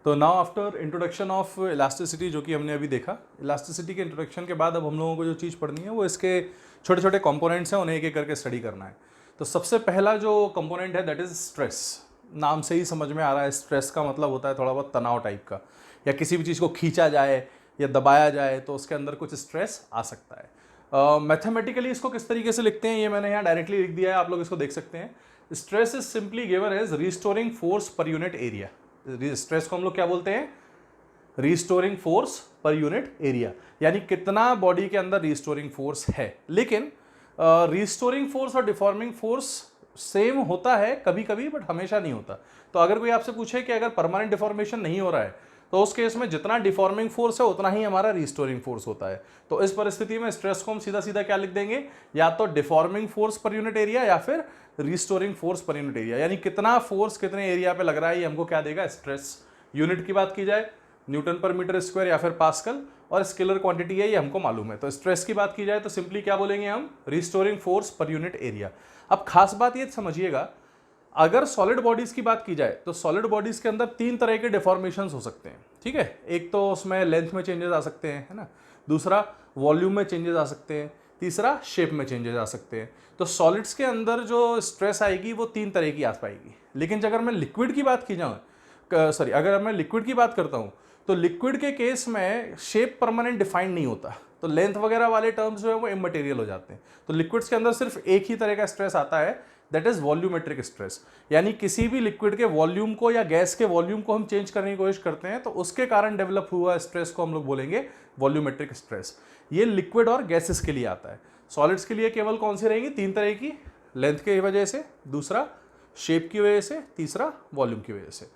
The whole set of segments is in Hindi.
तो now after introduction of elasticity, जो कि हमने अभी देखा, इलास्टिसिटी के इंट्रोडक्शन के बाद अब हम लोगों को जो चीज़ पढ़नी है वो इसके छोटे छोटे कंपोनेंट्स हैं, उन्हें एक एक करके स्टडी करना है। तो सबसे पहला जो कंपोनेंट है दैट इज़ स्ट्रेस। नाम से ही समझ में आ रहा है, स्ट्रेस का मतलब होता है थोड़ा बहुत तनाव टाइप का, या किसी भी चीज़ को खींचा जाए या दबाया जाए तो उसके अंदर कुछ स्ट्रेस आ सकता है। मैथमेटिकली इसको किस तरीके से लिखते हैं ये मैंने यहाँ डायरेक्टली लिख दिया है, आप लोग इसको देख सकते हैं। Stress is simply given as restoring force per unit area. Stress को हम लोग क्या बोलते हैं? Restoring force per unit area, यानी कितना बॉडी के अंदर रिस्टोरिंग फोर्स है। लेकिन रिस्टोरिंग फोर्स और डिफॉर्मिंग फोर्स सेम होता है कभी कभी, बट हमेशा नहीं होता। तो अगर कोई आपसे पूछे कि अगर परमानेंट डिफॉर्मेशन नहीं हो रहा है तो उस केस में जितना डिफॉर्मिंग फोर्स है उतना ही हमारा रिस्टोरिंग फोर्स होता है। तो इस परिस्थिति में स्ट्रेस को हम सीधा सीधा क्या लिख देंगे? या तो deforming force per unit area या फिर restoring force per unit area, यानी कितना फोर्स कितने एरिया पे लग रहा है ये हमको क्या देगा? स्ट्रेस। यूनिट की बात की जाए न्यूटन पर मीटर स्क्वायर या फिर पास्कल, और स्केलर क्वांटिटी है ये हमको मालूम है। तो स्ट्रेस की बात की जाए तो सिंपली क्या बोलेंगे हम? Restoring force per unit area. अब खास बात ये समझिएगा, अगर सॉलिड बॉडीज की बात की जाए तो सॉलिड बॉडीज के अंदर तीन तरह के डिफॉर्मेशन हो सकते हैं, ठीक है। एक तो उसमें लेंथ में चेंजेस आ सकते हैं, है ना। दूसरा वॉल्यूम में चेंजेस आ सकते हैं। तीसरा शेप में चेंजेस आ सकते हैं। तो सॉलिड्स के अंदर जो स्ट्रेस आएगी वो तीन तरह की आ पाएगी। लेकिन अगर मैं लिक्विड की बात की जाऊँ, अगर मैं लिक्विड की बात करता हूँ तो लिक्विड के केस में शेप परमानेंट डिफाइंड नहीं होता, तो लेंथ वगैरह वाले टर्म्स जो है वो इमटेरियल हो जाते हैं। तो लिक्विड्स के अंदर सिर्फ एक ही तरह का स्ट्रेस आता है, दैट इज वॉल्यूमेट्रिक स्ट्रेस। यानी किसी भी लिक्विड के वॉल्यूम को या गैस के वॉल्यूम को हम चेंज करने की कोशिश करते हैं तो उसके कारण डेवलप हुआ स्ट्रेस को हम लोग बोलेंगे वॉल्यूमेट्रिक स्ट्रेस। ये लिक्विड और गैसेस के लिए आता है। सॉलिड्स के लिए केवल कौन सी रहेंगी? तीन तरह की, लेंथ की वजह से, दूसरा शेप की वजह से, तीसरा वॉल्यूम की वजह से।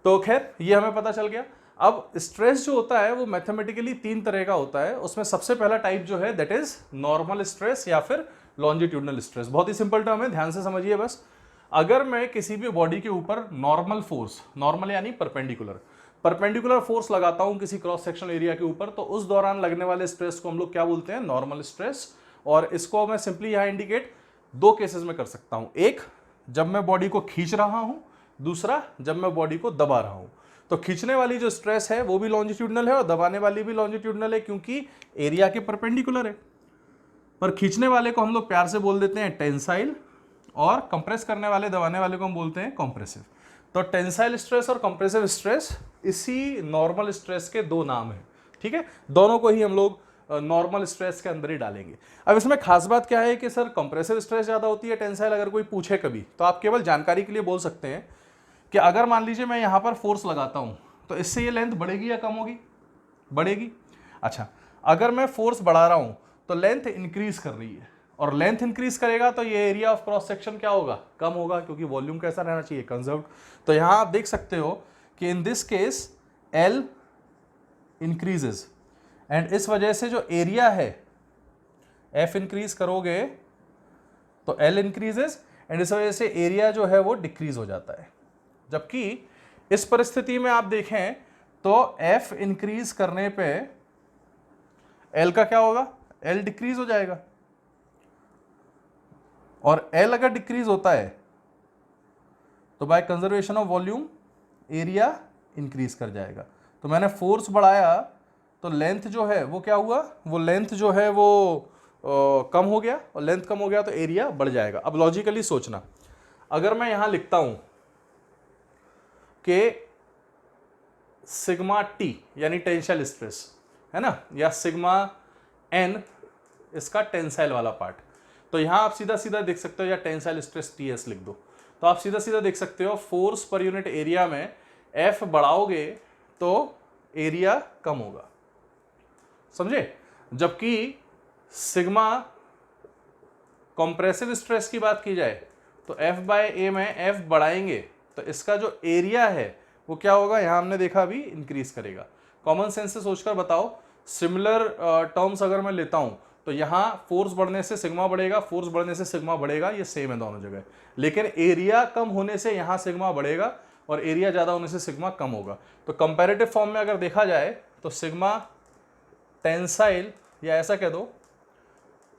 तो खैर ये हमें पता चल गया। अब स्ट्रेस जो होता है वो मैथमेटिकली तीन तरह का होता है। उसमें सबसे पहला टाइप जो है दैट इज नॉर्मल स्ट्रेस या फिर लॉन्जिट्यूडनल स्ट्रेस। बहुत ही सिंपल टर्म है, ध्यान से समझिए बस। अगर मैं किसी भी बॉडी के ऊपर नॉर्मल फोर्स, नॉर्मल यानी परपेंडिकुलर फोर्स लगाता हूं किसी क्रॉस सेक्शनल एरिया के ऊपर, तो उस दौरान लगने वाले स्ट्रेस को हम लोग क्या बोलते हैं? Normal stress. और इसको मैं सिंपली यहां इंडिकेट दो केसेस में कर सकता हूं। एक, जब मैं बॉडी को खींच रहा हूं। दूसरा, जब मैं बॉडी को दबा रहा हूं। तो खींचने वाली जो स्ट्रेस है वो भी लॉन्जिट्यूडनल है और दबाने वाली भी लॉन्जिट्यूडनल है, क्योंकि एरिया के परपेंडिकुलर है। पर खींचने वाले को हम लोग प्यार से बोल देते हैं टेंसाइल, और कंप्रेस करने वाले, दबाने वाले को हम बोलते हैं कॉम्प्रेसिव। तो टेंसाइल स्ट्रेस और कंप्रेसिव स्ट्रेस इसी नॉर्मल स्ट्रेस के दो नाम हैं, ठीक है। दोनों को ही हम लोग नॉर्मल स्ट्रेस के अंदर ही डालेंगे। अब इसमें खास बात क्या है कि सर कंप्रेसिव स्ट्रेस ज्यादा होती है टेंसाइल, अगर कोई पूछे कभी तो आप केवल जानकारी के लिए बोल सकते हैं कि अगर मान लीजिए मैं यहां पर फोर्स लगाता हूं तो इससे ये लेंथ बढ़ेगी या कम होगी? बढ़ेगी। अच्छा, अगर मैं फोर्स बढ़ा रहा हूं तो लेंथ इंक्रीज कर रही है, और लेंथ इंक्रीज करेगा तो ये एरिया ऑफ क्रॉस सेक्शन क्या होगा? कम होगा, क्योंकि वॉल्यूम कैसा रहना चाहिए? कंजर्व्ड। तो यहां आप देख सकते हो कि इन this case L increases, and इस वजह से जो एरिया है एफ इंक्रीज करोगे तो एल इंक्रीजेस, एंड इस वजह से एरिया जो है वो डिक्रीज हो जाता है। जबकि इस परिस्थिति में आप देखें तो एफ इंक्रीज करने पे एल का क्या होगा? एल डिक्रीज हो जाएगा, और एल अगर डिक्रीज होता है तो by conservation of volume area increase कर जाएगा। तो मैंने फोर्स बढ़ाया तो लेंथ जो है वो क्या हुआ? वो लेंथ जो है वो कम हो गया, और लेंथ कम हो गया तो एरिया बढ़ जाएगा। अब लॉजिकली सोचना, अगर मैं यहां लिखता हूं कि सिग्मा टी यानी टेंसाइल स्ट्रेस है ना, या सिग्मा एन इसका टेंसाइल वाला पार्ट, तो यहां आप सीधा सीधा देख सकते हो, या टेंसाइल स्ट्रेस टी एस लिख दो, तो आप सीधा सीधा देख सकते हो फोर्स पर यूनिट एरिया में एफ बढ़ाओगे तो एरिया कम होगा, समझे। जबकि सिग्मा कंप्रेसिव स्ट्रेस की बात की जाए तो एफ बाय ए में एफ बढ़ाएंगे तो इसका जो एरिया है वो क्या होगा? यहां हमने देखा अभी इंक्रीज करेगा। कॉमन सेंस से सोचकर बताओ, सिमिलर टर्म्स अगर मैं लेता हूं तो यहां फोर्स बढ़ने से सिग्मा बढ़ेगा, फोर्स बढ़ने से सिग्मा बढ़ेगा, ये सेम है दोनों जगह। लेकिन एरिया कम होने से यहां सिग्मा बढ़ेगा और एरिया ज्यादा होने से सिग्मा कम होगा। तो कंपैरेटिव फॉर्म में अगर देखा जाए तो सिग्मा टेंसाइल, या ऐसा कह दो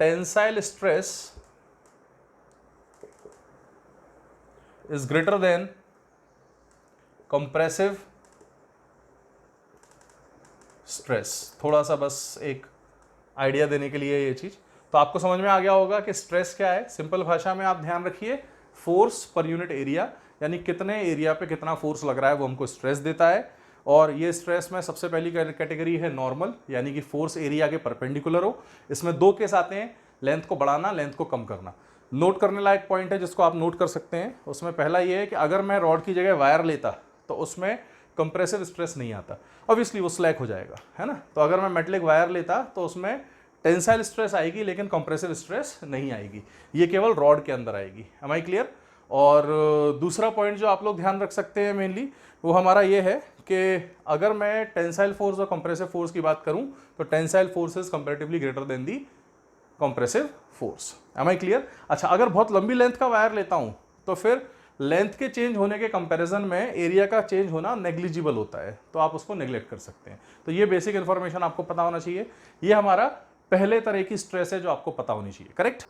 tensile stress is greater than compressive stress. थोड़ा सा बस एक आइडिया देने के लिए ये चीज़, तो आपको समझ में आ गया होगा कि स्ट्रेस क्या है। सिंपल भाषा में आप ध्यान रखिए, फोर्स पर यूनिट एरिया, यानी कितने एरिया पे कितना फोर्स लग रहा है वो हमको स्ट्रेस देता है। और ये स्ट्रेस में सबसे पहली कैटेगरी है नॉर्मल, यानी कि फोर्स एरिया के परपेंडिकुलर हो। इसमें दो केस आते हैं, लेंथ को बढ़ाना, लेंथ को कम करना। नोट करने लायक पॉइंट है जिसको आप नोट कर सकते हैं। उसमें पहला ये है कि अगर मैं रॉड की जगह वायर लेता तो उसमें कंप्रेसिव स्ट्रेस नहीं आता, ऑब्वियसली वो स्लैक हो जाएगा, है ना। तो अगर मैं मेटलिक वायर लेता तो उसमें टेंसाइल स्ट्रेस आएगी लेकिन कंप्रेसिव स्ट्रेस नहीं आएगी, ये केवल रॉड के अंदर आएगी। Am I clear? और दूसरा पॉइंट जो आप लोग ध्यान रख सकते हैं मेनली, वो हमारा ये है कि अगर मैं टेंसाइल फोर्स और कंप्रेसिव फोर्स की बात करूं तो tensile force is comparatively greater than the compressive force. Am I clear? अच्छा, अगर बहुत लंबी लेंथ का वायर लेता हूं तो फिर लेंथ के चेंज होने के कंपैरिजन में एरिया का चेंज होना नेग्लिजिबल होता है, तो आप उसको नेग्लेक्ट कर सकते हैं। तो ये बेसिक इंफॉर्मेशन आपको पता होना चाहिए। ये हमारा पहले तरह की स्ट्रेस है जो आपको पता होनी चाहिए, करेक्ट?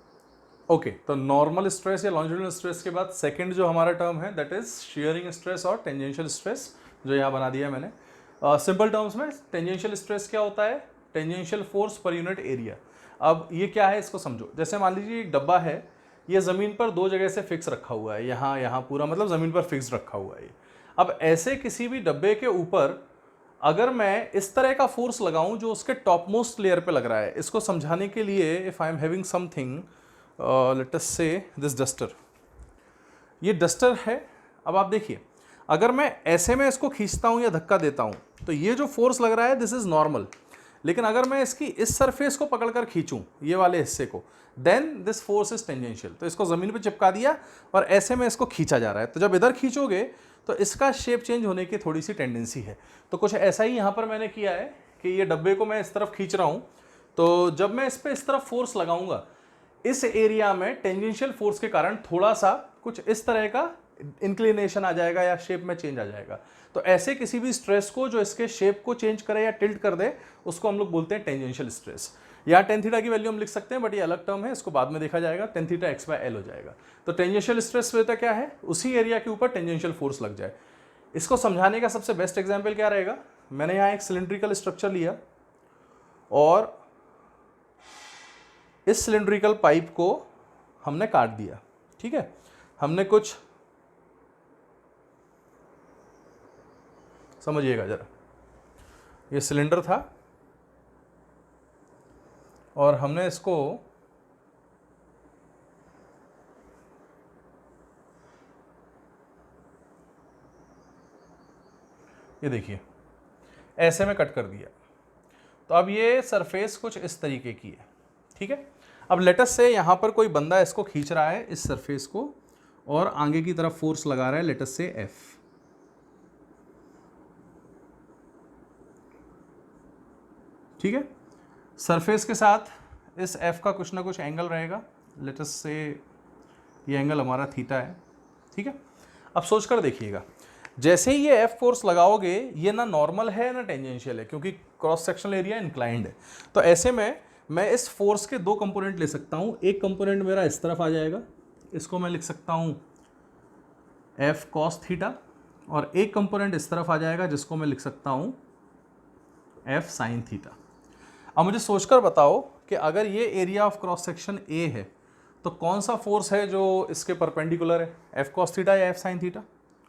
ओके, तो नॉर्मल स्ट्रेस या लॉन्जिट्यूडिनल स्ट्रेस के बाद सेकंड जो हमारा टर्म है दैट इज शियरिंग स्ट्रेस और टेंजेंशियल स्ट्रेस, जो यहाँ बना दिया है मैंने। सिंपल टर्म्स में टेंजेंशियल स्ट्रेस क्या होता है? Tangential force per unit area. अब ये क्या है इसको समझो। जैसे मान लीजिए एक डब्बा है, ये ज़मीन पर दो जगह से फिक्स रखा हुआ है, यहाँ पूरा मतलब ज़मीन पर फिक्स रखा हुआ है। अब ऐसे किसी भी डब्बे के ऊपर अगर मैं इस तरह का फोर्स लगाऊं जो उसके टॉप मोस्ट लेयर पे लग रहा है, इसको समझाने के लिए if I am having something, let us से दिस डस्टर, ये डस्टर है। अब आप देखिए, अगर मैं ऐसे में इसको खींचता हूँ या धक्का देता हूँ तो ये जो फोर्स लग रहा है दिस इज़ नॉर्मल, लेकिन अगर मैं इसकी इस सरफेस को पकड़कर खींचूं, ये वाले हिस्से को, then this force is tangential. तो इसको ज़मीन पे चिपका दिया और ऐसे में इसको खींचा जा रहा है, तो जब इधर खींचोगे तो इसका शेप चेंज होने की थोड़ी सी टेंडेंसी है। तो कुछ ऐसा ही यहाँ पर मैंने किया है कि ये डब्बे को मैं इस तरफ खींच रहा हूँ, तो जब मैं इस पर इस तरफ फोर्स लगाऊंगा, इस एरिया में टेंजेंशियल फोर्स के कारण थोड़ा सा कुछ इस तरह का इंक्लिनेशन आ जाएगा या शेप में चेंज आ जाएगा। तो ऐसे किसी भी स्ट्रेस को जो इसके शेप को चेंज करे या टिल्ट कर दे, उसको हम लोग बोलते हैं टेंजेंशियल स्ट्रेस। यहाँ टेन थीटा की वैल्यू हम लिख सकते हैं, बट ये अलग टर्म है, इसको बाद में देखा जाएगा। Tan theta x by L हो जाएगा। तो टेंजेंशियल स्ट्रेस होता क्या है? उसी एरिया के ऊपर टेंजेंशियल फोर्स लग जाए। इसको समझाने का सबसे बेस्ट एग्जाम्पल क्या रहेगा? मैंने यहाँ एक सिलिंड्रिकल स्ट्रक्चर लिया और इस सिलिंड्रिकल पाइप को हमने काट दिया, ठीक है। हमने कुछ, समझिएगा जरा, ये सिलेंडर था और हमने इसको ये देखिए ऐसे में कट कर दिया। तो अब ये सरफेस कुछ इस तरीके की है, ठीक है। अब लेटस से यहाँ पर कोई बंदा इसको खींच रहा है इस सरफेस को और आगे की तरफ फोर्स लगा रहा है, लेटस से एफ, ठीक है। सरफेस के साथ इस एफ का कुछ ना कुछ एंगल रहेगा, लेटस से ये एंगल हमारा थीटा है, ठीक है। अब सोच कर देखिएगा, जैसे ही ये एफ फोर्स लगाओगे, ये ना नॉर्मल है ना टेंजेंशियल है, क्योंकि क्रॉस सेक्शनल एरिया इंक्लाइंड है। तो ऐसे में मैं इस फोर्स के दो कंपोनेंट ले सकता हूँ। एक कंपोनेंट मेरा इस तरफ आ जाएगा, इसको मैं लिख सकता हूँ एफ कॉस थीटा, और एक कंपोनेंट इस तरफ आ जाएगा जिसको मैं लिख सकता हूँ एफ साइन थीटा। अब मुझे सोचकर बताओ कि अगर ये area of cross section A है तो कौन सा फोर्स है जो इसके परपेंडिकुलर है, एफ कॉस थीटा या एफ साइन थीटा?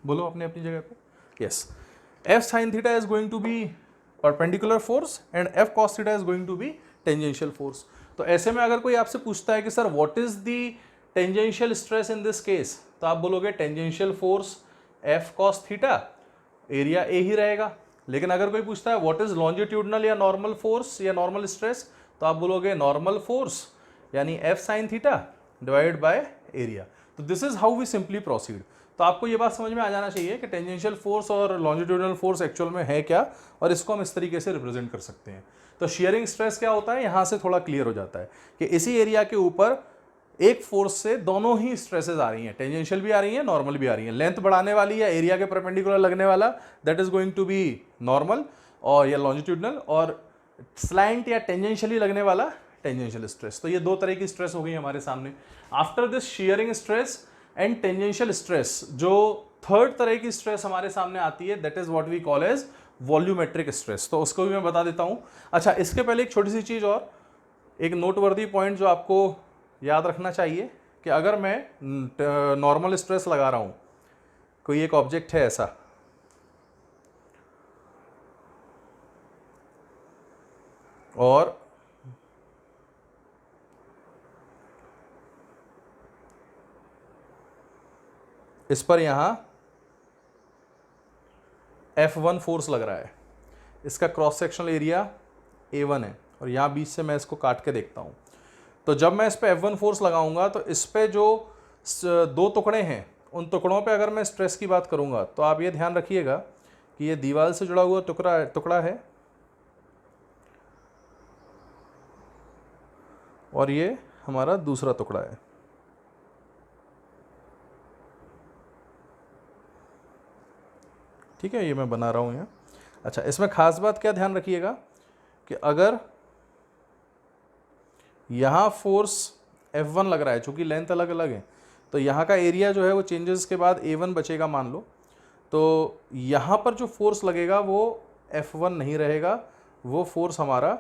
बोलो अपनी अपनी जगह पे। Yes, F sine theta is going to be perpendicular force and F cos theta is going to be tangential force. तो ऐसे में अगर कोई आपसे पूछता है कि sir what is the tangential stress in this case, तो आप बोलोगे tangential force F cos theta, area A ही रहेगा। लेकिन अगर कोई पूछता है व्हाट इज लॉन्जिट्यूडनल या नॉर्मल फोर्स या नॉर्मल स्ट्रेस, तो आप बोलोगे नॉर्मल फोर्स यानी F sine theta divided by area. तो this is how we simply proceed. तो आपको ये बात समझ में आ जाना चाहिए कि टेंजेंशियल फोर्स और लॉन्जिट्यूडनल फोर्स एक्चुअल में है क्या, और इसको हम इस तरीके से रिप्रेजेंट कर सकते हैं। तो शियरिंग स्ट्रेस क्या होता है, यहाँ से थोड़ा क्लियर हो जाता है कि इसी एरिया के ऊपर एक फोर्स से दोनों ही स्ट्रेसेस आ रही हैं, टेंजेंशियल भी आ रही हैं, नॉर्मल भी आ रही हैं। लेंथ बढ़ाने वाली या एरिया के परपेंडिकुलर लगने वाला that is going to be normal और या लॉन्जिट्यूडनल, और स्लैंट या टेंजेंशियली लगने वाला टेंजेंशियल स्ट्रेस। तो ये दो तरह की स्ट्रेस हो गई हमारे सामने। After this shearing stress and tangential stress, जो थर्ड तरह की स्ट्रेस हमारे सामने आती है that is what we call as volumetric stress, तो उसको भी मैं बता देता हूँ। अच्छा, इसके पहले एक छोटी सी चीज़ और, एक नोटवर्दी पॉइंट जो आपको याद रखना चाहिए कि अगर मैं नॉर्मल स्ट्रेस लगा रहा हूँ, कोई एक ऑब्जेक्ट है ऐसा, और इस पर यहाँ F1 फोर्स लग रहा है, इसका क्रॉस सेक्शनल एरिया A1 है, और यहाँ बीच से मैं इसको काट के देखता हूँ। तो जब मैं इस पर F1 फोर्स लगाऊंगा तो इस पर जो दो टुकड़े हैं, उन टुकड़ों पे अगर मैं स्ट्रेस की बात करूँगा तो आप ये ध्यान रखिएगा कि ये दीवार से जुड़ा हुआ टुकड़ा है, और ये हमारा दूसरा टुकड़ा है। ठीक है, ये मैं बना रहा हूँ यहाँ। अच्छा, इसमें खास बात क्या ध्यान रखिएगा कि अगर यहाँ फोर्स F1 लग रहा है, चूँकि लेंथ अलग अलग है, तो यहाँ का एरिया जो है वो चेंजेस के बाद A1 बचेगा मान लो, तो यहाँ पर जो फोर्स लगेगा वो F1 नहीं रहेगा, वो फोर्स हमारा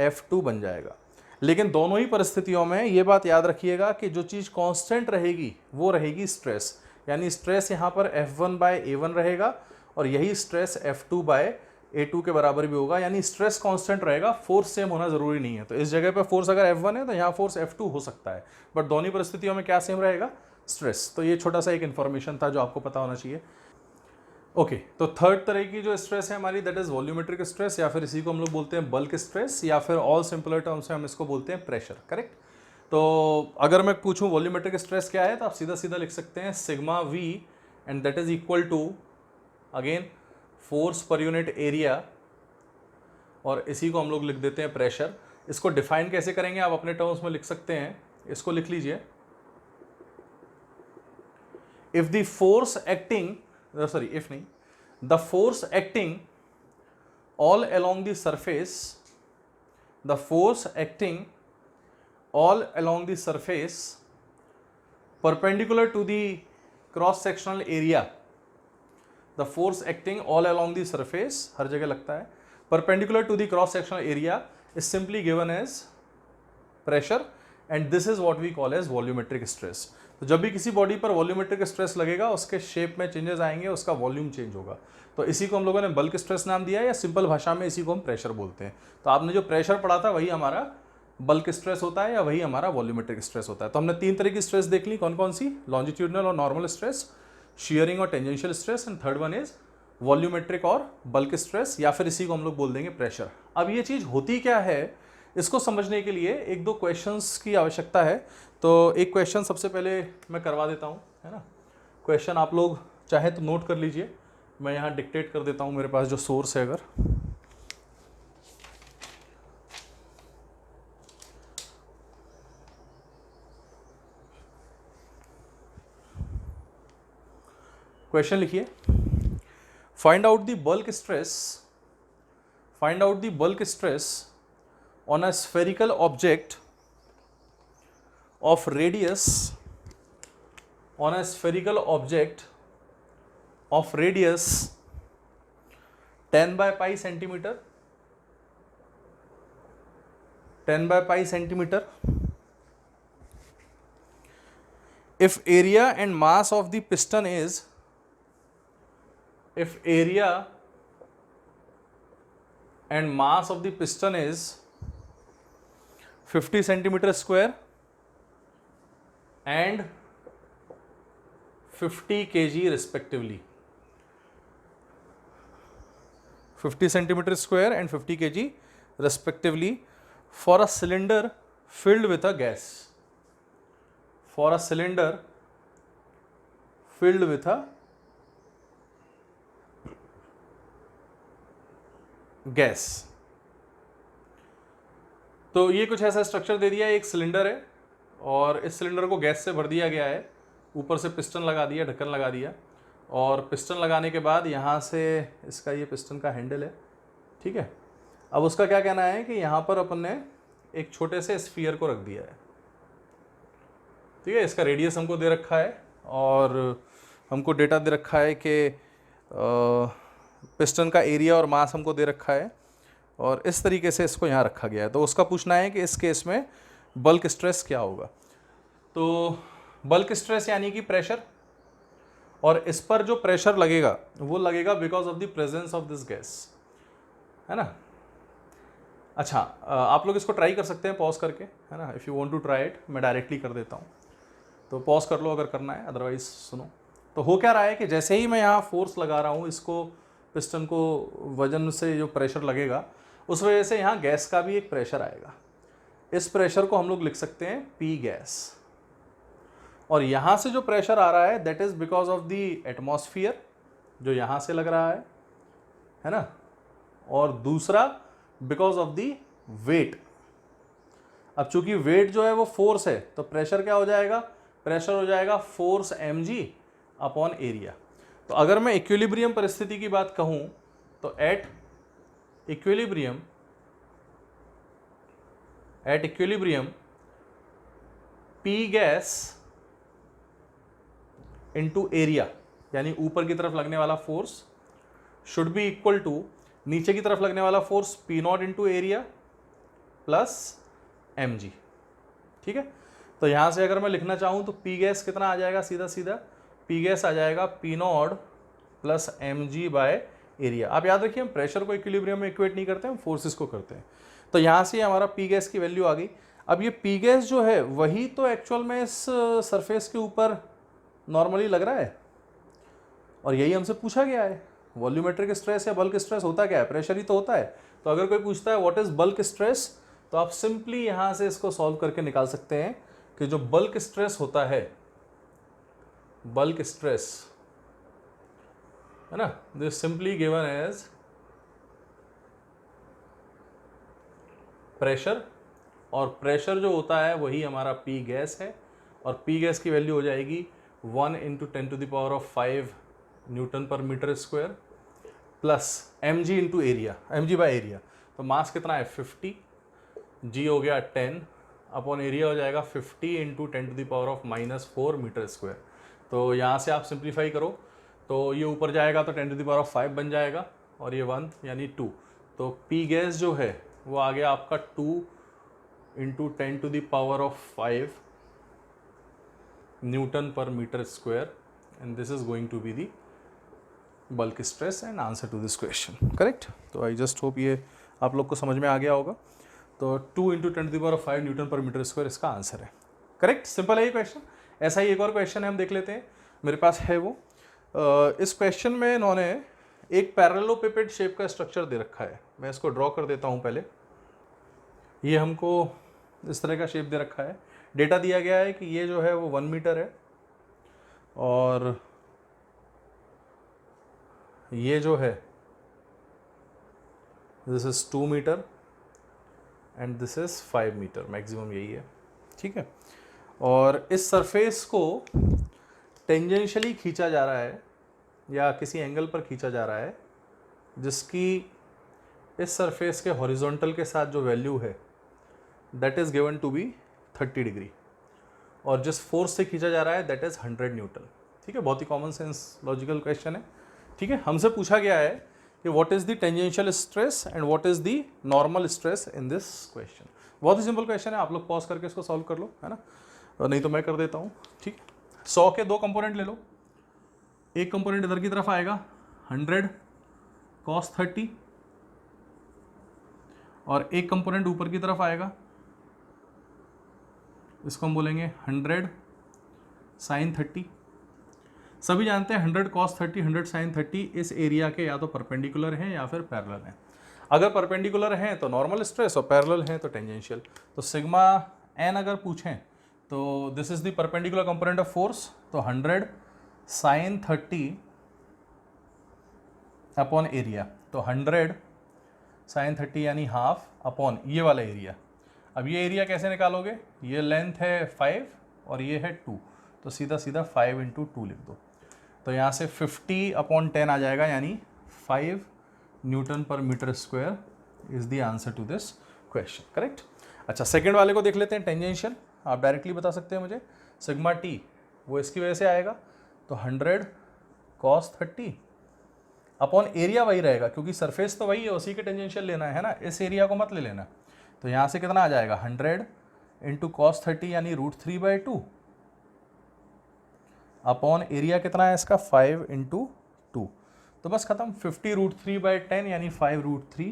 F2 बन जाएगा। लेकिन दोनों ही परिस्थितियों में ये बात याद रखिएगा कि जो चीज़ कांस्टेंट रहेगी वो रहेगी स्ट्रेस, यानी स्ट्रेस यहाँ पर F1/A1 रहेगा, और यही स्ट्रेस F2/A2 के बराबर भी होगा, यानी स्ट्रेस कांस्टेंट रहेगा, फोर्स सेम होना जरूरी नहीं है। तो इस जगह पे फोर्स अगर F1 है तो यहाँ फोर्स F2 हो सकता है, बट दोनों परिस्थितियों में क्या सेम रहेगा, स्ट्रेस। तो ये छोटा सा एक इन्फॉर्मेशन था जो आपको पता होना चाहिए। ओके, तो थर्ड तरह की जो स्ट्रेस है हमारी, दैट इज वॉल्यूमेट्रिक स्ट्रेस, या फिर इसी को हम लोग बोलते हैं बल्क स्ट्रेस, या फिर ऑल सिंपलर टर्म्स में हम इसको बोलते हैं प्रेशर। करेक्ट। तो अगर मैं पूछूं वॉल्यूमेट्रिक स्ट्रेस क्या है, तो आप सीधा सीधा लिख सकते हैं sigma v, and that is equal to again force per unit area, और इसी को हम लोग लिख देते हैं प्रेशर। इसको डिफाइन कैसे करेंगे आप अपने टर्म्स में लिख सकते हैं, इसको लिख लीजिए, if the force acting, sorry, if नहीं, the force acting all along the surface, the force acting all along the surface perpendicular to the cross sectional area, the force acting all along the surface, हर जगह लगता है, perpendicular to the cross sectional area is simply given as pressure, and this is what we call as volumetric stress. तो जब भी किसी बॉडी पर वॉल्यूमेट्रिक स्ट्रेस लगेगा, उसके शेप में चेंजेस आएंगे, उसका वॉल्यूम चेंज होगा। तो इसी को हम लोगों ने बल्क स्ट्रेस नाम दिया है, या सिंपल भाषा में इसी को हम प्रेशर बोलते हैं। तो आपने जो प्रेशर पढ़ा था वही हमारा बल्क स्ट्रेस होता है, या वही हमारा वॉल्यूमेट्रिक स्ट्रेस होता है। तो हमने तीन तरह की स्ट्रेस देख ली, कौन कौन सी, लॉन्जिट्यूडनल और नॉर्मल स्ट्रेस, शियरिंग और tangential stress, and third one is volumetric और बल्क स्ट्रेस, या फिर इसी को हम लोग बोल देंगे प्रेशर। अब ये चीज़ होती क्या है, इसको समझने के लिए एक दो क्वेश्चंस की आवश्यकता है। तो एक क्वेश्चन सबसे पहले मैं करवा देता हूँ, है ना। क्वेश्चन आप लोग चाहे तो नोट कर लीजिए, मैं यहाँ डिक्टेट कर देता हूँ मेरे पास जो सोर्स है। अगर क्वेश्चन लिखिए, find out the bulk stress, find out the bulk stress on a spherical object of radius, on a spherical object of radius 10/pi centimeter, 10/pi centimeter, if area and mass of the piston is, if area and mass of the piston is 50 centimeter square and 50 kg respectively, 50 centimeter square and 50 kg respectively, for a cylinder filled with a gas, for a cylinder filled with a gas। तो ये कुछ ऐसा स्ट्रक्चर दे दिया है, एक सिलेंडर है और इस सिलेंडर को गैस से भर दिया गया है, ऊपर से पिस्टन लगा दिया, ढक्कन लगा दिया, और पिस्टन लगाने के बाद यहाँ से इसका ये पिस्टन का हैंडल है, ठीक है। अब उसका क्या कहना है कि यहाँ पर अपन ने एक छोटे से स्फीयर को रख दिया है, ठीक है। इसका रेडियस हमको दे रखा है और हमको डेटा दे रखा है कि पिस्टन का एरिया और मास हमको दे रखा है और इस तरीके से इसको यहाँ रखा गया है। तो उसका पूछना है कि इस केस में बल्क स्ट्रेस क्या होगा। तो बल्क स्ट्रेस यानी कि प्रेशर, और इस पर जो प्रेशर लगेगा वो लगेगा because of the presence of this gas, है ना। अच्छा, आप लोग इसको ट्राई कर सकते हैं पॉज करके, है ना। If you want to try it, मैं डायरेक्टली कर देता हूँ, तो पॉज कर लो अगर करना है, अदरवाइज सुनो। तो हो क्या रहा है कि जैसे ही मैं यहाँ फोर्स लगा रहा हूँ, इसको पिस्टन को वजन से जो प्रेशर लगेगा उस वजह से यहाँ गैस का भी एक प्रेशर आएगा। इस प्रेशर को हम लोग लिख सकते हैं पी गैस, और यहाँ से जो प्रेशर आ रहा है that is because of the atmosphere जो यहाँ से लग रहा है ना, और दूसरा बिकॉज ऑफ द वेट। अब चूंकि वेट जो है वो फोर्स है, तो प्रेशर क्या हो जाएगा, प्रेशर हो जाएगा फोर्स mg अपॉन एरिया। तो अगर मैं इक्विलिब्रियम परिस्थिति की बात कहूं तो at equilibrium P gas into area, यानी ऊपर की तरफ लगने वाला force should be equal to नीचे की तरफ लगने वाला force P naught into area plus mg। ठीक है, तो यहां से अगर मैं लिखना चाहूं तो पी गैस कितना आ जाएगा, सीधा सीधा पी गैस आ जाएगा P not plus mg by area. आप याद रखिए, हम प्रेशर को इक्विलिब्रियम में इक्वेट नहीं करते, हम फोर्सेस को करते हैं। तो यहां से हमारा पी गैस की वैल्यू आ गई। अब ये पी गैस जो है वही तो एक्चुअल में इस सरफेस के ऊपर नॉर्मली लग रहा है, और यही हमसे पूछा गया है। वॉल्यूमेट्रिक स्ट्रेस या बल्क स्ट्रेस होता क्या है, प्रेशर ही तो होता है। तो अगर कोई पूछता है व्हाट इज बल्क स्ट्रेस, तो आप सिंपली यहां से इसको सॉल्व करके निकाल सकते हैं कि जो बल्क स्ट्रेस होता है, बल्क स्ट्रेस है ना, this simply given as pressure, और प्रेशर जो होता है वही हमारा पी गैस है, और पी गैस की वैल्यू हो जाएगी 1 × 10⁵ newton per metre square plus mg into area, mg by area. तो मास कितना है 50, g हो गया 10 अपॉन एरिया हो जाएगा 50 × 10⁻⁻4 मीटर स्क्वायर। तो यहाँ से आप सिंप्लीफाई करो तो ये ऊपर जाएगा तो 10⁵ बन जाएगा, और ये 1 यानी 2। तो पी गैस जो है वो आ गया आपका 2 × 10⁵ newton per metre square, and this is going to be the bulk stress and answer to this question. Correct. तो आई जस्ट होप ये आप लोग को समझ में आ गया होगा। तो 2 × 10⁵ न्यूटन पर मीटर स्क्वायर इसका आंसर है। करेक्ट, सिंपल है ये क्वेश्चन। ऐसा ही एक और क्वेश्चन है, हम देख लेते हैं, मेरे पास है वो। इस क्वेश्चन में इन्होंने एक पैरेललोपिपेड शेप का स्ट्रक्चर दे रखा है। मैं इसको ड्रॉ कर देता हूँ पहले। ये हमको इस तरह का शेप दे रखा है। डेटा दिया गया है कि ये जो है वो 1 मीटर है, और ये जो है this is 2 metre and this is 5 metre, maximum यही है। ठीक है, और इस सरफेस को टेंजेंशियली खींचा जा रहा है या किसी एंगल पर खींचा जा रहा है जिसकी इस सरफेस के हॉरिजॉन्टल के साथ जो वैल्यू है that is given to be 30 degree, और जिस फोर्स से खींचा जा रहा है दैट इज 100 न्यूटन। ठीक है, बहुत ही कॉमन सेंस लॉजिकल क्वेश्चन है। ठीक है, हमसे पूछा गया है कि what is the tangential stress and what is the normal stress in this question. बहुत ही सिंपल क्वेश्चन है, आप लोग पॉज करके इसको सॉल्व कर लो, है ना, और नहीं तो मैं कर देता हूँ। ठीक, 100 के 2 कंपोनेंट ले लो। एक कंपोनेंट इधर की तरफ आएगा 100 cos 30, और एक कंपोनेंट ऊपर की तरफ आएगा, इसको हम बोलेंगे 100 sin 30। सभी जानते हैं 100 cos 30, 100 sin 30 इस एरिया के या तो परपेंडिकुलर हैं या फिर पैरेलल हैं। अगर परपेंडिकुलर हैं तो नॉर्मल स्ट्रेस, और पैरेलल हैं तो टेंजेंशियल। तो सिग्मा n अगर पूछें तो this is the perpendicular component of force, तो 100 sin 30 अपॉन एरिया, तो 100 sin 30 यानी हाफ अपॉन ये वाला एरिया। अब ये एरिया कैसे निकालोगे, ये लेंथ है 5 और ये है 2, तो सीधा सीधा 5 × 2 लिख दो। तो यहाँ से 50/10 आ जाएगा, यानी 5 newton per metre square is the answer to this question. Correct. अच्छा, सेकंड वाले को देख लेते हैं, टेंजेंशियल। आप डायरेक्टली बता सकते हैं मुझे, सिग्मा टी वो इसकी वजह से आएगा, तो 100 cos 30 अपॉन एरिया वही रहेगा, क्योंकि सरफेस तो वही है, उसी के टेंजेंशियल लेना है ना, इस एरिया को मत ले लेना। तो यहाँ से कितना आ जाएगा 100 इंटू cos 30 यानी √3/2 अपॉन एरिया कितना है इसका 5 इंटू 2, तो बस खत्म। 50 √3/10 यानी 5√3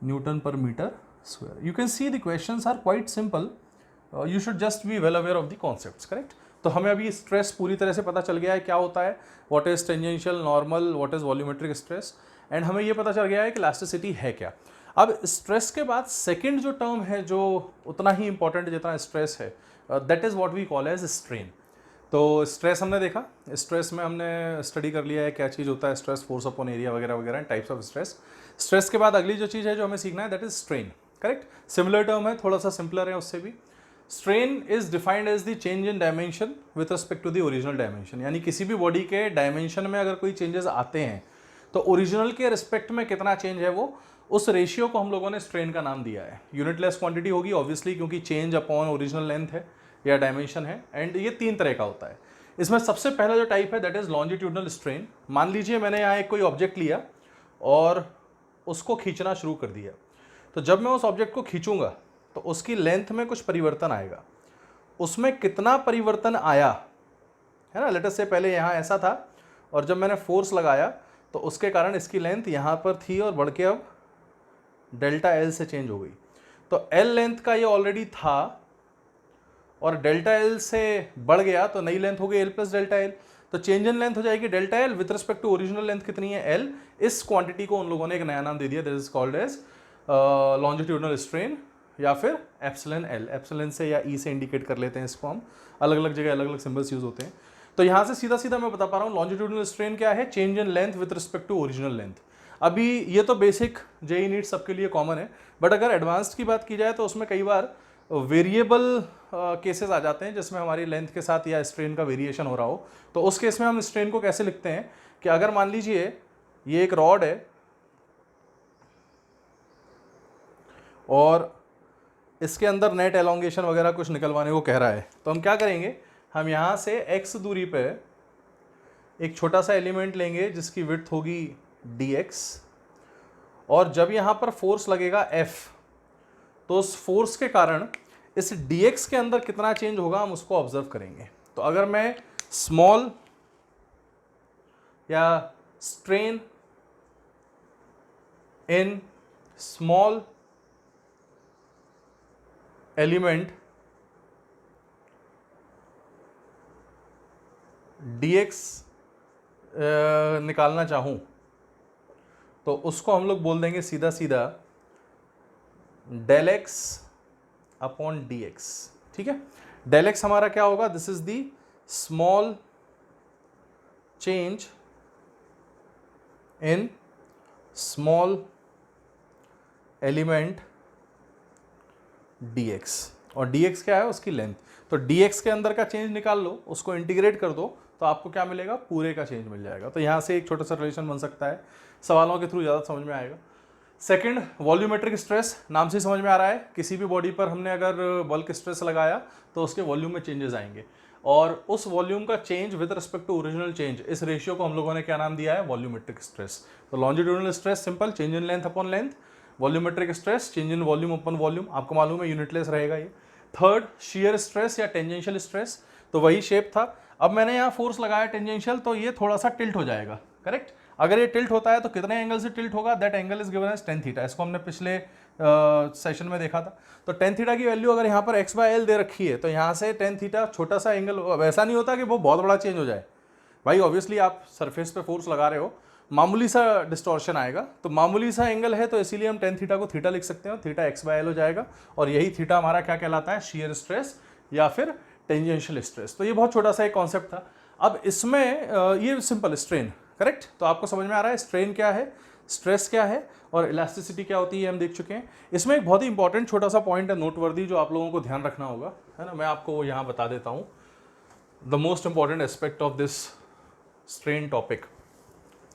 newton per metre square. You can see the questions are quite simple, you should just be well aware of the concepts, correct. तो हमें अभी स्ट्रेस पूरी तरह से पता चल गया है क्या होता है, what is tangential, normal, what is volumetric stress, and हमें ये पता चल गया है कि इलास्टिसिटी है क्या। अब स्ट्रेस के बाद सेकंड जो टर्म है जो उतना ही इंपॉर्टेंट जितना स्ट्रेस है, that is what we call as strain. तो स्ट्रेस हमने देखा, स्ट्रेस में हमने स्टडी कर लिया है क्या चीज़ होता है स्ट्रेस, फोर्स अपॉन एरिया वगैरह वगैरह, टाइप्स ऑफ स्ट्रेस। स्ट्रेस के बाद अगली जो चीज़ है जो हमें सीखना है that is strain, correct. Similar term है, थोड़ा सा सिंपलर है उससे भी। Strain is defined as the change in dimension with respect to the original dimension, यानी किसी भी बॉडी के डायमेंशन में अगर कोई चेंजेस आते हैं तो ओरिजिनल के रिस्पेक्ट में कितना चेंज है वो, उस रेशियो को हम लोगों ने स्ट्रेन का नाम दिया है। यूनिटलेस क्वांटिटी होगी ऑब्वियसली, क्योंकि चेंज अपॉन ओरिजिनल लेंथ है या डायमेंशन है, एंड ये 3 तरह का होता है। इसमें सबसे पहला जो टाइप है दैट इज लॉन्जिट्यूडनल स्ट्रेन। मान लीजिए मैंने यहाँ एक कोई ऑब्जेक्ट लिया और उसको खींचना शुरू कर दिया, तो जब मैं उस ऑब्जेक्ट को खींचूंगा तो उसकी लेंथ में कुछ परिवर्तन आएगा। उसमें कितना परिवर्तन आया है ना, लेट अस से पहले यहाँ ऐसा था और जब मैंने फोर्स लगाया तो उसके कारण इसकी लेंथ यहाँ पर थी और बढ़ के अब डेल्टा एल से चेंज हो गई। तो एल लेंथ का ये ऑलरेडी था और डेल्टा एल से बढ़ गया तो नई लेंथ हो गई एल प्लस डेल्टा एल। तो चेंज इन लेंथ हो जाएगी delta L with respect to original length कितनी है एल। इस क्वांटिटी को उन लोगों ने एक नया नाम दे दिया, that is called as longitudinal strain या फिर एप्सिलॉन एल। एप्सिलॉन से या ई से इंडिकेट कर लेते हैं इसको हम, अलग अलग जगह अलग अलग सिंबल्स यूज होते हैं। तो यहाँ से सीधा सीधा मैं बता पा रहा हूँ लॉन्जिट्यूडनल स्ट्रेन क्या है, change in length with respect to original length. अभी ये तो बेसिक जेई नीट सबके लिए कॉमन है, बट अगर एडवांस्ड की बात की जाए तो उसमें कई बार वेरिएबल केसेस आ जाते हैं जिसमें हमारी लेंथ के साथ या स्ट्रेन का वेरिएशन हो रहा हो। तो उस केस में हम स्ट्रेन को कैसे लिखते हैं कि अगर मान लीजिए ये एक रॉड है और इसके अंदर नेट एलोंगेशन वगैरह कुछ निकलवाने को कह रहा है, तो हम क्या करेंगे, हम यहाँ से x दूरी पे एक छोटा सा एलिमेंट लेंगे जिसकी विड्थ होगी dx, और जब यहाँ पर फोर्स लगेगा F तो उस फोर्स के कारण इस dx के अंदर कितना चेंज होगा हम उसको ऑब्जर्व करेंगे। तो अगर मैं स्मॉल या strain in small element dx निकालना चाहूं तो उसको हम लोग बोल देंगे सीधा सीधा del x upon d x. ठीक है, डेल एक्स हमारा क्या होगा, this is the small change in small element dx, और dx क्या है उसकी लेंथ। तो dx के अंदर का चेंज निकाल लो, उसको इंटीग्रेट कर दो तो आपको क्या मिलेगा, पूरे का चेंज मिल जाएगा। तो यहाँ से एक छोटा सा रिलेशन बन सकता है, सवालों के थ्रू ज़्यादा समझ में आएगा। सेकंड, वॉल्यूमेट्रिक स्ट्रेस, नाम से समझ में आ रहा है किसी भी बॉडी पर हमने अगर बल्क स्ट्रेस लगाया तो उसके वॉल्यूम में चेंजेस आएंगे, और उस वॉल्यूम का change with respect to original change, इस रेशियो को हम लोगों ने क्या नाम दिया है, वॉल्यूमेट्रिक स्ट्रेस। तो longitudinal stress simple, change in length upon length. Volumetric stress, change in volume upon volume, आपको मालूम है यूनिटलेस रहेगा ये। थर्ड, शियर स्ट्रेस या टेंजेंशियल स्ट्रेस, तो वही शेप था। अब मैंने यहाँ फोर्स लगाया टेंजेंशियल तो ये थोड़ा सा टिल्ट हो जाएगा, करेक्ट। अगर ये टिल्ट होता है तो कितने एंगल से टिल्ट होगा, that angle is given as tan theta. इसको हमने पिछले सेशन में देखा था। तो tan थीटा की वैल्यू अगर यहाँ पर x/l दे रखी है तो यहाँ से tan थीटा छोटा सा एंगल, वैसा नहीं होता कि वो बहुत बड़ा चेंज हो जाए भाई, ऑब्वियसली आप सरफेस पे फोर्स लगा रहे हो, मामूली सा डिस्टॉर्शन आएगा, तो मामूली सा एंगल है तो इसीलिए हम tan थीटा को थीटा लिख सकते हैं, थीटा x/l हो जाएगा, और यही थीटा हमारा क्या कहलाता है, शियर स्ट्रेस या फिर टेंजेंशियल स्ट्रेस। तो ये बहुत छोटा सा एक कॉन्सेप्ट था। अब इसमें ये सिंपल स्ट्रेन, करेक्ट, तो आपको समझ में आ रहा है स्ट्रेन क्या है, स्ट्रेस क्या है और इलास्टिसिटी क्या होती है, हम देख चुके हैं। इसमें एक बहुत ही इंपॉर्टेंट छोटा सा पॉइंट है नोटवर्दी जो आप लोगों को ध्यान रखना होगा, है ना, मैं आपको वो यहाँ बता देता हूँ। The most important aspect of this strain topic,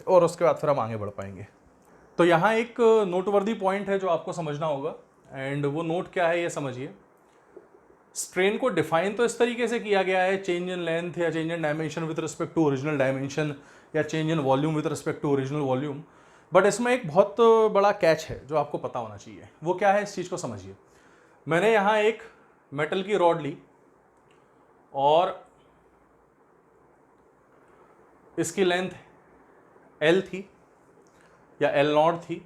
और उसके बाद फिर हम आगे बढ़ पाएंगे। तो यहाँ एक नोटवर्दी पॉइंट है जो आपको समझना होगा, एंड वो नोट क्या है ये समझिए। स्ट्रेन को डिफाइन तो इस तरीके से किया गया है, चेंज इन लेंथ या change in dimension with respect to original dimension या change in volume with respect to original volume. But इसमें एक बहुत बड़ा कैच है जो आपको पता होना चाहिए। वो क्या है, इस चीज़ को समझिए। मैंने यहाँ एक मेटल की रॉड ली और इसकी लेंथ L थी या L0 थी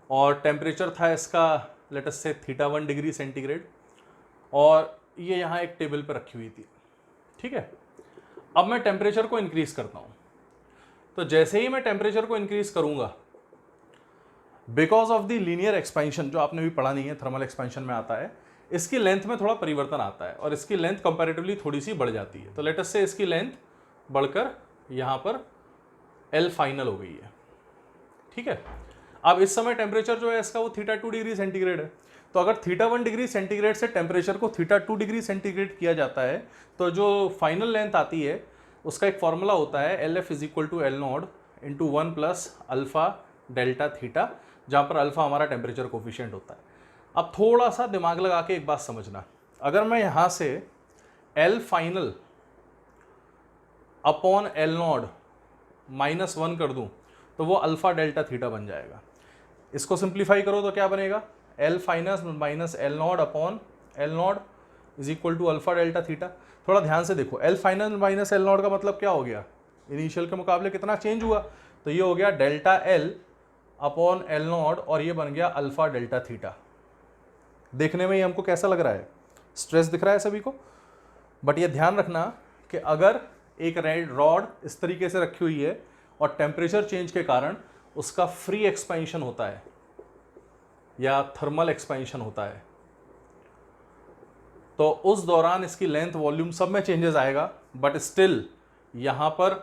और टेम्परेचर था इसका लेट अस से θ1 डिग्री सेंटीग्रेड, और ये यहाँ एक टेबल पर रखी हुई थी। ठीक है, अब मैं टेम्परेचर को इंक्रीज करता हूँ। तो जैसे ही मैं टेम्परेचर को इंक्रीज करूँगा, because of the linear expansion जो आपने भी पढ़ा नहीं है, थर्मल एक्सपेंशन में आता है, इसकी लेंथ में थोड़ा परिवर्तन आता है और इसकी लेंथ कंपैरेटिवली थोड़ी सी बढ़ जाती है। तो लेट अस से इसकी लेंथ बढ़कर यहाँ पर L फाइनल हो गई है। ठीक है, अब इस समय टेम्परेचर जो है इसका वो θ2 डिग्री सेंटीग्रेड है। तो अगर θ1 डिग्री सेंटीग्रेड से टेम्परेचर को θ2 डिग्री सेंटीग्रेड किया जाता है तो जो फाइनल लेंथ आती है उसका एक फॉर्मूला होता है LF = L0 × 1 + alpha delta theta, जहाँ पर अल्फा हमारा टेम्परेचर कोफिशिएंट होता है। अब थोड़ा सा दिमाग लगा के एक बात समझना, अगर मैं यहाँ से L फाइनल अपॉन L0 -1 कर दूँ तो वो अल्फा डेल्टा थीटा बन जाएगा। इसको सिंप्लीफाई करो तो क्या बनेगा, L final minus L0 upon L0 = alpha delta theta. थोड़ा ध्यान से देखो, L फाइनल माइनस L0 का मतलब क्या हो गया, इनिशियल के मुकाबले कितना चेंज हुआ, तो ये हो गया डेल्टा L अपॉन L0 और ये बन गया अल्फा डेल्टा थीटा। देखने में ये हमको कैसा लग रहा है, स्ट्रेस दिख रहा है सभी को। बट ये ध्यान रखना कि अगर एक रॉड इस तरीके से रखी हुई है और टेम्परेचर चेंज के कारण उसका फ्री एक्सपेंशन होता है या थर्मल एक्सपेंशन होता है, तो उस दौरान इसकी लेंथ वॉल्यूम सब में चेंजेस आएगा, बट स्टिल यहाँ पर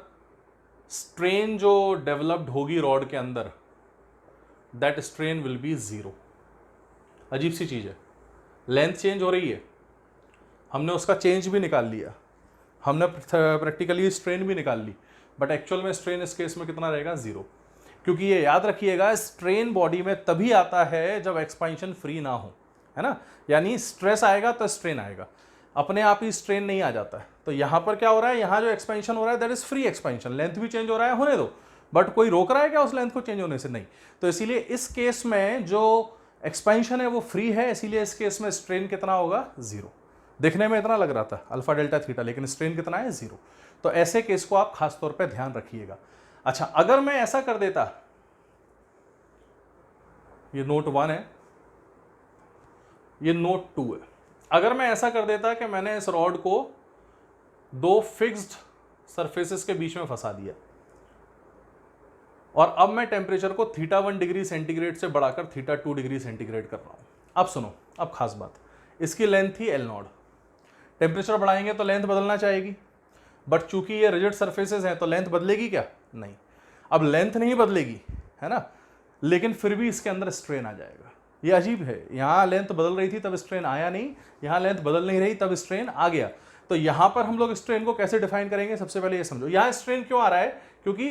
स्ट्रेन जो डेवलप्ड होगी रॉड के अंदर, दैट स्ट्रेन विल बी 0। अजीब सी चीज़ है, लेंथ चेंज हो रही है, हमने उसका चेंज भी निकाल लिया, हमने प्रैक्टिकली स्ट्रेन भी निकाल ली, बट एक्चुअल में स्ट्रेन इस केस में कितना रहेगा, 0। क्योंकि ये याद रखिएगा, स्ट्रेन बॉडी में तभी आता है जब एक्सपेंशन फ्री ना हो, है ना। यानी स्ट्रेस आएगा तो स्ट्रेन आएगा, अपने आप ही स्ट्रेन नहीं आ जाता है। तो यहाँ पर क्या हो रहा है, यहाँ जो एक्सपेंशन हो रहा है that is free expansion, length भी चेंज हो रहा है, होने दो, बट कोई रोक रहा है क्या उस लेंथ को चेंज होने से, नहीं। तो इसीलिए इस केस में जो एक्सपेंशन है वो फ्री है, इसीलिए इस केस में स्ट्रेन कितना होगा, 0। देखने में इतना लग रहा था अल्फा डेल्टा थीटा, लेकिन स्ट्रेन कितना है, 0। तो ऐसे केस को आप खास तौर पे ध्यान रखिएगा। अच्छा, अगर मैं ऐसा कर देता, ये नोट 1 है, ये नोट 2 है, अगर मैं ऐसा कर देता कि मैंने इस रॉड को 2 फिक्स्ड सरफेसेस के बीच में फंसा दिया और अब मैं टेम्परेचर को θ1 डिग्री सेंटीग्रेड से बढ़ाकर θ2 डिग्री सेंटीग्रेड कर रहा हूं। अब सुनो, अब खास बात, इसकी लेंथ थी L0, टेम्परेचर बढ़ाएंगे तो लेंथ बदलना चाहेगी, बट चूंकि ये रिजिड सरफेसेस हैं तो लेंथ बदलेगी क्या, नहीं। अब लेंथ नहीं बदलेगी, है ना, लेकिन फिर भी इसके अंदर स्ट्रेन आ जाएगा। ये अजीब है, यहाँ लेंथ बदल रही थी तब स्ट्रेन आया नहीं, यहाँ लेंथ बदल नहीं रही तब स्ट्रेन आ गया। तो यहाँ पर हम लोग स्ट्रेन को कैसे डिफाइन करेंगे, सबसे पहले ये समझो, यहाँ स्ट्रेन क्यों आ रहा है, क्योंकि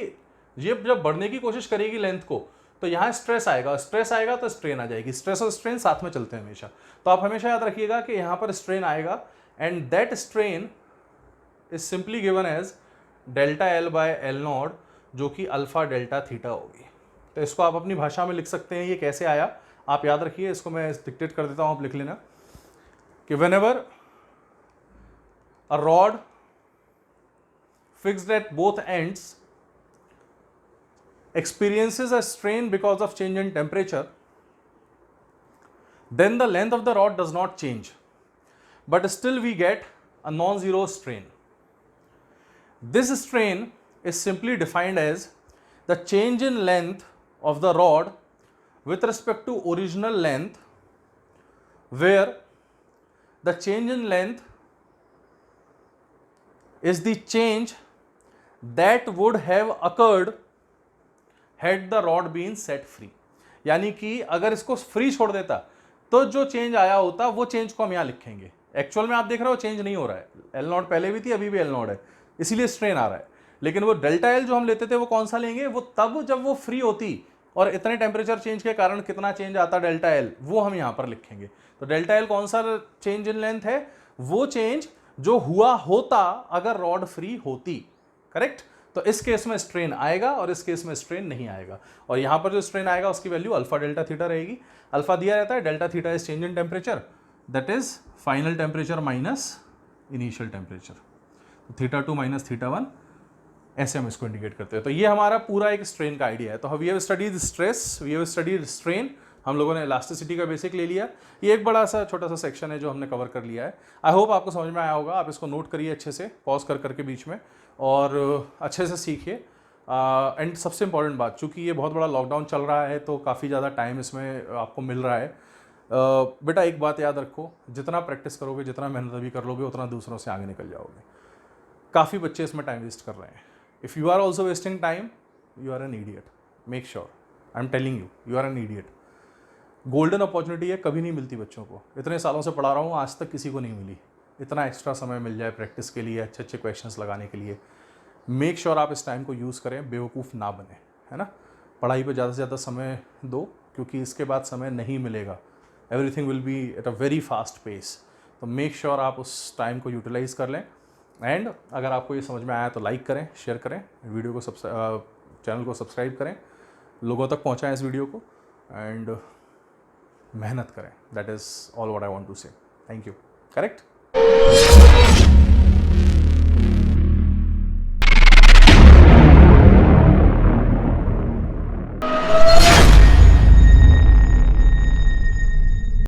ये जब बढ़ने की कोशिश करेगी लेंथ को तो यहाँ स्ट्रेस आएगा, स्ट्रेस आएगा तो स्ट्रेन आ जाएगी, स्ट्रेस और स्ट्रेन साथ में चलते हैं हमेशा। तो आप हमेशा याद रखिएगा कि यहाँ पर स्ट्रेन आएगा and that strain is simply given as delta L/L0 जो कि अल्फा डेल्टा थीटा होगी। तो इसको आप अपनी भाषा में लिख सकते हैं, ये कैसे आया आप याद रखिए, इसको मैं डिक्टेट कर देता हूँ, आप लिख लेना कि whenever a rod fixed at both ends experiences a strain because of change in temperature, then the length of the rod does not change, but still we get a non-zero strain. This strain is simply defined as the change in length of the rod with respect to original length, where the change in length is the change that would have occurred had the rod been set free। यानी कि अगर इसको फ्री छोड़ देता तो जो चेंज आया होता वो चेंज को हम यहाँ लिखेंगे। एक्चुअल में आप देख रहे हो चेंज नहीं हो रहा है, L0 पहले भी थी अभी भी L0 है, इसीलिए स्ट्रेन आ रहा है। लेकिन वो डेल्टा L जो हम लेते थे वो कौन सा लेंगे, वो तब जब वो फ्री होती, और इतने टेम्परेचर चेंज के कारण कितना चेंज आता है डेल्टा एल, वो हम यहाँ पर लिखेंगे। तो डेल्टा एल कौन सा चेंज इन लेंथ है? वो चेंज जो हुआ होता अगर रॉड फ्री होती, करेक्ट। तो इस केस में स्ट्रेन आएगा और इस केस में स्ट्रेन नहीं आएगा, और यहां पर जो स्ट्रेन आएगा उसकी वैल्यू अल्फा डेल्टा थीटा रहेगी। अल्फा दिया रहता है, delta theta is change in temperature, that is final temperature minus initial temperature. तो थीटा 2 माइनस थीटा 1, ऐसे हम इसको इंडिकेट करते हैं। तो ये हमारा पूरा एक स्ट्रेन का आइडिया है। तो we have studied stress, we have studied strain, हम लोगों ने इलास्टिसिटी का बेसिक ले लिया। ये एक बड़ा सा छोटा सा सेक्शन है जो हमने कवर कर लिया है। आई होप आपको समझ में आया होगा। आप इसको नोट करिए अच्छे से, पॉज कर करके बीच में, और अच्छे से सीखिए। एंड सबसे इंपॉर्टेंट बात, चूँकि ये बहुत बड़ा लॉकडाउन चल रहा है तो काफ़ी ज़्यादा टाइम इसमें आपको मिल रहा है। बेटा एक बात याद रखो, जितना प्रैक्टिस करोगे, जितना मेहनत अभी कर लोगे, उतना दूसरों से आगे निकल जाओगे। काफ़ी बच्चे इसमें टाइम वेस्ट कर रहे हैं। If you are also wasting time, you are an idiot. Make sure, I am telling you, you are an idiot. Golden opportunity है, कभी नहीं मिलती बच्चों को। इतने सालों से पढ़ा रहा हूँ, आज तक किसी को नहीं मिली। इतना एक्स्ट्रा समय मिल जाए प्रैक्टिस के लिए, अच्छे अच्छे क्वेश्चंस लगाने के लिए। मेक श्योर आप इस टाइम को यूज़ करें, बेवकूफ़ ना बने, है ना। पढ़ाई पे ज़्यादा से ज़्यादा समय दो, क्योंकि इसके बाद समय नहीं मिलेगा। Everything will be at a very fast pace. तो मेक श्योर आप उस टाइम को यूटिलाइज़ कर लें। एंड अगर आपको ये समझ में आया तो लाइक करें, शेयर करें, वीडियो को चैनल को सब्सक्राइब करें, लोगों तक पहुँचाएँ इस वीडियो को, एंड मेहनत करें। That is all what I want to say. Thank you. Correct.